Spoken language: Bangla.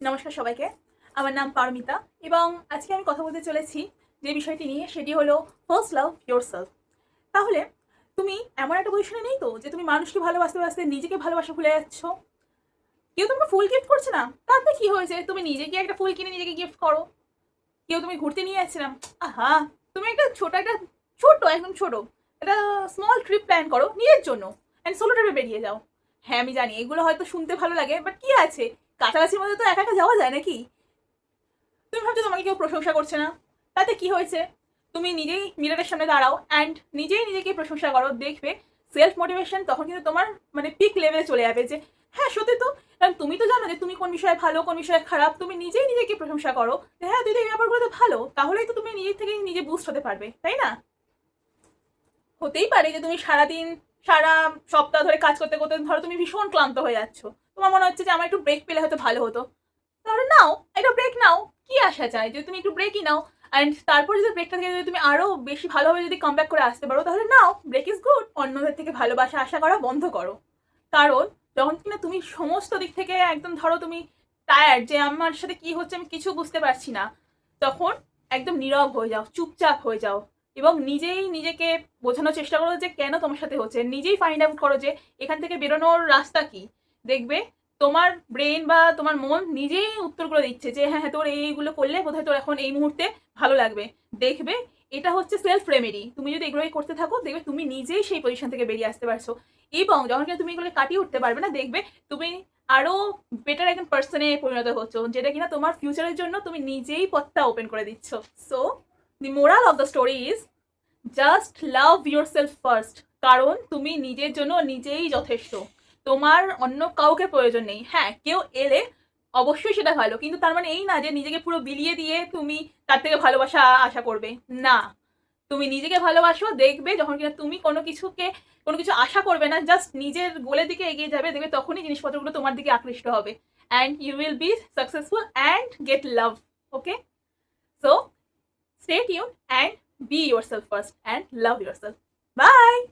নমস্কার সবাইকে। আমার নাম পারমিতা এবং আজকে আমি কথা বলতে চলেছি যে বিষয়টি নিয়ে, সেটি হলো ফার্স্ট লাভ ইয়োরসেলফ। তাহলে তুমি এমন একটা পজিশনে নেই তো যে তুমি মানুষকে ভালোবাসতে বাসতে নিজেকে ভালোবাসা ভুলে যাচ্ছ। কেউ তোমাকে ফুল গিফট করছে না, তাতে কি হয়েছে? তুমি নিজে গিয়ে একটা ফুল কিনে নিজেকে গিফট করো। কেউ তুমি ঘুরতে নিয়ে যাচ্ছিলাম, আহা, তুমি একটা ছোট একদম ছোট একটা স্মল ট্রিপ প্ল্যান করো নিজের জন্য অ্যান্ড সোলো ট্রিপে বেরিয়ে যাও। হ্যাঁ আমি জানি এগুলো হয়তো শুনতে ভালো লাগে, বাট কি আছে, কাছাকাছির মধ্যে তো একা একা যাওয়া যায় নাকি? তুমি ভাবছো তোমাকে কেউ প্রশংসা করছে না, তাতে কি হয়েছে? তুমি নিজেই মিররের সামনে দাঁড়াও অ্যান্ড নিজেই নিজেকে প্রশংসা করো, দেখবে সেলফ মোটিভেশন তখন কিন্তু তোমার মানে পিক লেভেলে চলে যাবে যে হ্যাঁ সত্যি তো। কারণ তুমি তো জানো যে তুমি কোন বিষয়ে ভালো কোন বিষয়ে খারাপ, তুমি নিজেই নিজেকে প্রশংসা করো যে হ্যাঁ তুই তো এই ব্যাপারগুলোতে ভালো, তাহলেই তো তুমি নিজে থেকেই নিজে বুস্ট হতে পারবে, তাই না? হতেই পারে যে তুমি সারাদিন সারা সপ্তাহ ধরে কাজ করতে করতে ধরো তুমি ভীষণ ক্লান্ত হয়ে যাচ্ছ, তোমার মনে হচ্ছে যে আমার একটু ব্রেক পেলে হয়তো ভালো হতো। তাহলে নাও, একটা ব্রেক নাও। কি আসা যায় যদি তুমি একটু ব্রেকই নাও, অ্যান্ড তারপর যদি ব্রেকটা থেকে যদি তুমি আরো বেশি ভালোভাবে যদি কাম ব্যাক করে আসতে পারো, তাহলে নাও, ব্রেক ইজ গুড। অন্যদের থেকে ভালোবাসা আশা করা বন্ধ করো। কারণ যখন কিনা তুমি সমস্ত দিক থেকে একদম ধরো তুমি টায়ার্ড যে আমার সাথে কি হচ্ছে আমি কিছু বুঝতে পারছি না, তখন একদম নীরব হয়ে যাও, চুপচাপ হয়ে যাও এবং নিজেই নিজেকে বোঝানোর চেষ্টা করো যে কেন তোমার সাথে হচ্ছে। নিজেই ফাইন্ড আউট করো যে এখান থেকে বেরোনোর রাস্তা কি। দেখবে তোমার ব্রেন বা তোমার মন নিজেই উত্তরগুলো দিচ্ছে যে হ্যাঁ হ্যাঁ তোর এইগুলো করলে বোধহয় তোর এখন এই মুহূর্তে ভালো লাগবে। দেখবে এটা হচ্ছে সেলফ রেমেডি। তুমি যদি এগুলোই করতে থাকো, দেখবে তুমি নিজেই সেই পজিশন থেকে বেরিয়ে আসতে পারছো। এবং যখন কিনা তুমি এগুলো কাটিয়ে উঠতে পারবে না, দেখবে তুমি আরো বেটার একজন পার্সনে পরিণত হচ্ছ, যেটা কিনা তোমার ফিউচারের জন্য তুমি নিজেই পথটা ওপেন করে দিচ্ছ। So the moral of the story is just love your self first. কারণ তুমি নিজের জন্য নিজেই যথেষ্ট, তোমার অন্য কাউকে প্রয়োজন নেই। হ্যাঁ কেউ এলে অবশ্যই সেটা ভালো, কিন্তু তার মানে এই না যে নিজেকে পুরো বিলিয়ে দিয়ে তুমি তার থেকে ভালোবাসা আশা করবে। না, তুমি নিজেকে ভালোবাসো, দেখবে যখন কিনা তুমি কোনো কিছু আশা করবে না, জাস্ট নিজের গোলের দিকে এগিয়ে যাবে, দেখবে তখনই জিনিসপত্রগুলো তোমার দিকে আকৃষ্ট হবে and you will be successful and get love. Okay, so stay tuned and be yourself first and love yourself. Bye.